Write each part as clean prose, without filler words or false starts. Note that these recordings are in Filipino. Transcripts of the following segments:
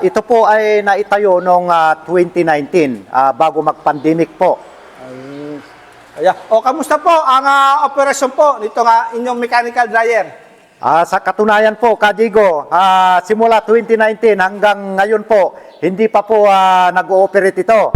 Ito po ay naitayo noong 2019, bago mag-pandemic po. Ayan. O, kamusta po ang operasyon po nito nga inyong mechanical dryer? Sa katunayan po, Kadigo, simula 2019 hanggang ngayon po, hindi pa po nag-ooperate ito.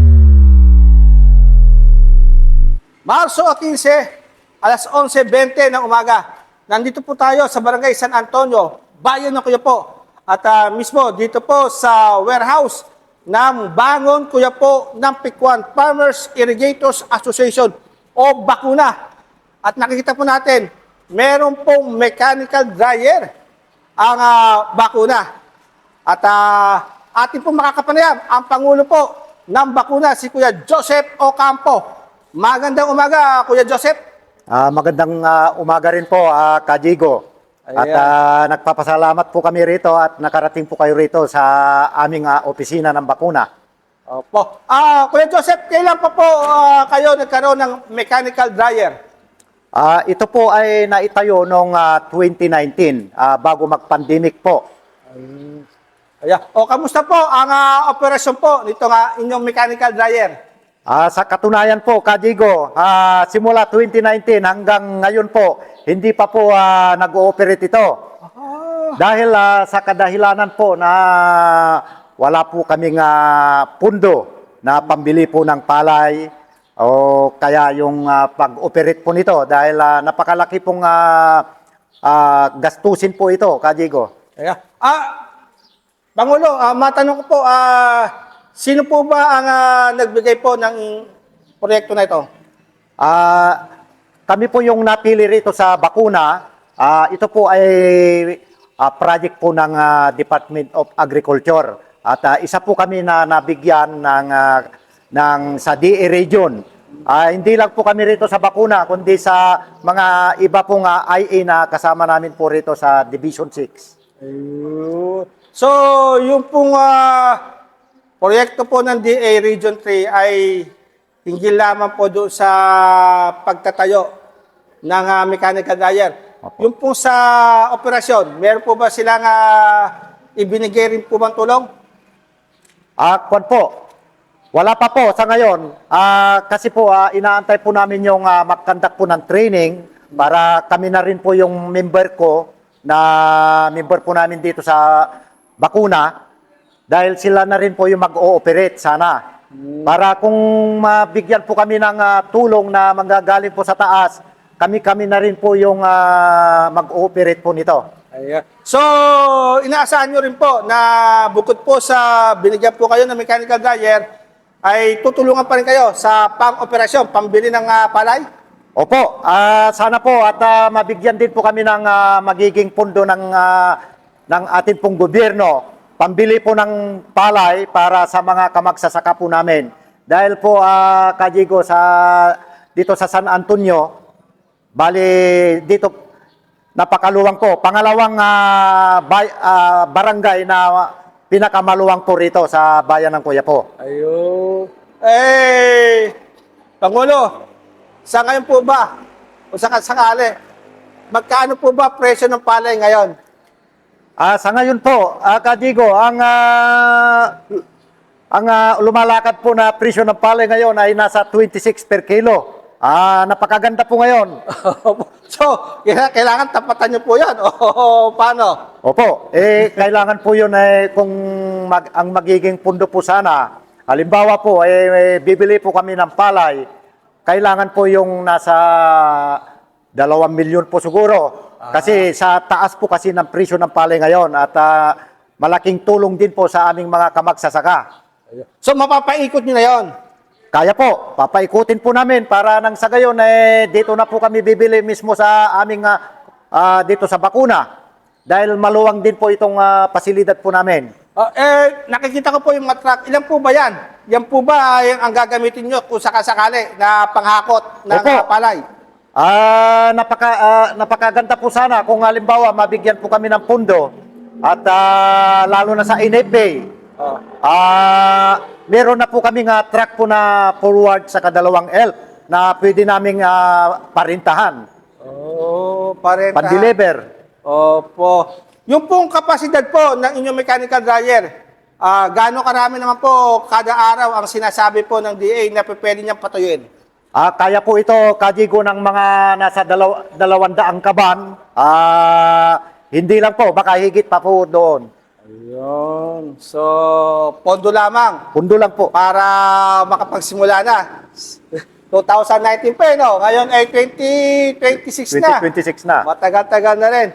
Marso 15, alas 11:20 ng umaga. Nandito po tayo sa Barangay San Antonio, Bayan ng Kuyapo. At mismo dito po sa warehouse ng Bangon Kuyapo ng Pikwan Farmers Irrigators Association o Bakuna. At nakikita po natin, meron pong mechanical dryer ang Bakuna. At ating pong makakapanayam ang Pangulo po ng Bakuna, si Kuya Joseph Ocampo. Magandang umaga, Kuya Joseph. Magandang umaga rin po, Kadigo. At nagpapasalamat po kami rito at nakarating po kayo rito sa aming opisina ng Bakuna. Opo. Kuya Joseph, kailan pa po kayo nagkaroon ng mechanical dryer? Ito po ay naitayo noong 2019, bago mag-pandemic po. Ayan. O, kamusta po ang operasyon po nito nga inyong mechanical dryer? Sa katunayan po, Kadigo, simula 2019 hanggang ngayon po, hindi pa po nag-ooperate ito. Dahil sa kadahilanan po na wala po kaming pundo na pambili po ng palay o kaya yung pag-operate po nito dahil napakalaki pong gastusin po ito, Kadigo. Ayan. Pangulo, matanong ko po, sino po ba ang nagbigay po ng proyekto na ito? Kami po yung napili rito sa Bakuna. Ito po ay project po ng Department of Agriculture. At isa po kami na nabigyan sa DA region. Hindi lang po kami rito sa Bakuna, kundi sa mga iba pong IA na kasama namin po rito sa Division 6. So, yung pong proyekto po ng DA Region 3 ay hinggil lamang po doon sa pagtatayo ng mechanical dryer. Opo. Yung pong sa operasyon, meron po ba silang ibinigay rin po bang tulong? Kwan po, wala pa po sa ngayon. Kasi po, inaantay po namin yung mag-conduct po ng training para kami na rin po yung member ko na member po namin dito sa Bakuna. Dahil sila na rin po yung mag-ooperate sana. Para kung mabigyan po kami ng tulong na manggagaling po sa taas, kami na rin po yung mag-ooperate po nito. Ayan. So, inaasahan nyo rin po na bukod po sa binigyan po kayo ng mechanical dryer, ay tutulungan pa rin kayo sa pang-operasyon, pambili ng palay? Opo, sana po at mabigyan din po kami ng magiging pundo ng ating pong gobyerno. Pambili po ng palay para sa mga kamagsasaka po namin. Dahil po, Kadigo, dito sa San Antonio, bali dito napakaluwang po. Pangalawang barangay na pinakamaluwang po rito sa bayan ng Kuyapo. Ayun. Pangulo, sa ngayon po ba, o sakali, magkano po ba presyo ng palay ngayon? Sa ngayon po, Kadigo, ang lumalakad po na presyo ng palay ngayon ay nasa 26 per kilo. Napakaganda po ngayon. So, kailangan tapatan niyo po yan. O, paano? Opo, kailangan po yun kung ang magiging pundo po sana. Halimbawa po, bibili po kami ng palay. Kailangan po yung nasa 2 milyon po siguro. Kasi sa taas po kasi ng presyo ng palay ngayon at malaking tulong din po sa aming mga kamagsasaka. So, mapapaikot niyo na yon. Kaya po, papaikutin po namin para nang sa gayon dito na po kami bibili mismo sa aming dito sa Bakuna. Dahil maluwang din po itong pasilidad po namin. Nakikita ko po yung mga truck. Ilan po ba yan? Yan po ba ang gagamitin nyo kung sakasakali na panghakot ng palay? Napakaganda po sana kung halimbawa mabigyan po kami ng pundo at lalo na sa NFA. Meron na po kaming truck po na forward sa kadalawang elf na pwede naming parintahan. Parenta. Pan-deliver. Opo. Yung pong kapasidad po ng inyong mechanical dryer, gaano karami naman po kada araw ang sinasabi po ng DA na pwede niyang patuyuin? Kaya po ito, Kajigo, ng mga nasa 200 kaban. Hindi lang po, baka higit pa po doon. Ayun. So, pondo lamang Pundo lang po. para makapagsimula na. 2019 pa no? Ngayon ay 2026 na. 2026 na. Matagal-tagal na rin.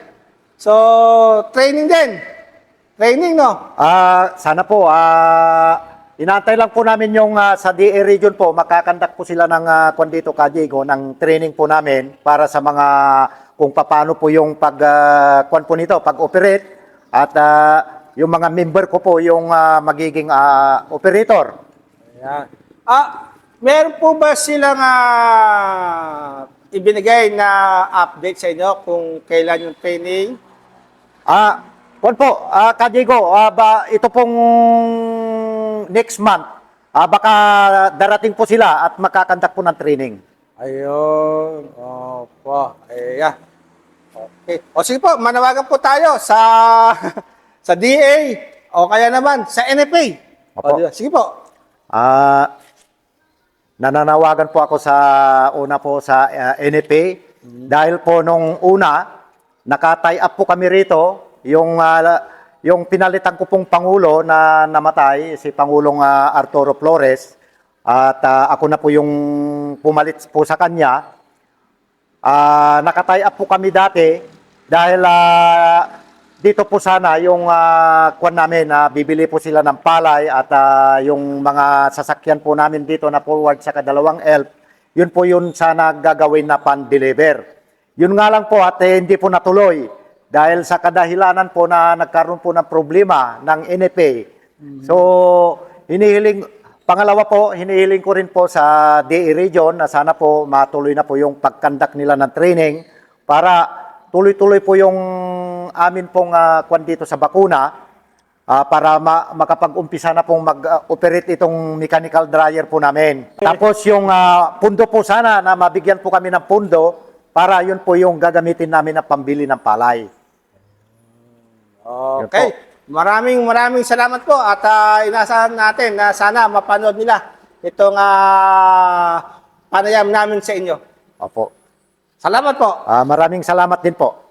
So, training din. Training, no? Sana po, inaantay lang po namin yung sa DA region po, makakandak po sila ng kwan dito, Kajigo, ng training po namin para sa mga kung paano po yung kwan po nito, pag-operate at yung mga member ko po yung magiging operator. Ayan. Meron po ba silang ibinigay na update sa inyo kung kailan yung training? Kwan po, Kajigo, ito pong next month, baka darating po sila at makakandak po ng training. Ayun. Opo. Ayan. Okay. O sige po, manawagan po tayo sa sa DA o kaya naman sa NFA. Opo. O, sige po. Nananawagan po ako sa una po sa NFA dahil po nung una naka-tie up po kami rito yung pinalitan ko pong pangulo na namatay si Pangulong Arturo Flores at ako na po yung pumalit po sa kanya. Naka-tie up po kami dati dahil dito po sana yung kwan namin bibili po sila ng palay at yung mga sasakyan po namin dito na forward sa kadalawang elf, yun po yun sana gagawin na pan-deliver. Yun nga lang po at hindi po natuloy dahil sa kadahilanan po na nagkaroon po ng problema ng NFA. So, pangalawa po, hinihiling ko rin po sa DA region na sana po matuloy na po yung pagkandak nila ng training para tuloy-tuloy po yung amin pong kwan dito sa bakuna para makapag-umpisa na pong mag-operate itong mechanical dryer po namin. Tapos yung pundo po sana na mabigyan po kami ng pundo para yun po yung gagamitin namin na pambili ng palay. Okay. Maraming salamat po at inasahan natin na sana mapanood nila itong panayam namin sa inyo. Opo. Salamat po. Maraming salamat din po.